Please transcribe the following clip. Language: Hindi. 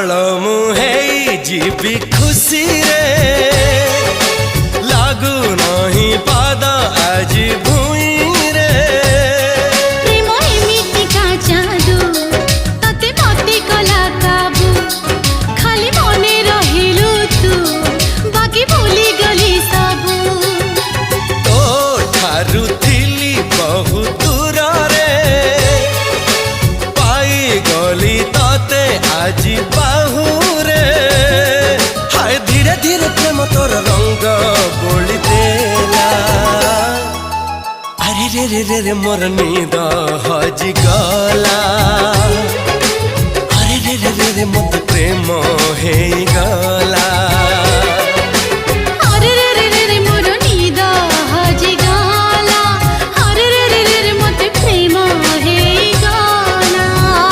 पागल मुहे जीवी खुशी रे लागू नहीं पाद आज भूई रे प्रेम एमिति का जादू तते मते कला काबू खाली मने रहिलु तू बाकी भूली गली सबू तो ठारू थिली बहु दूर रे पाई गली तते आज बाहू रे हाय धीरे धीरे प्रेम तोर रंग बोली देला अरे रे रे रे रे मोर नींद हजी गला।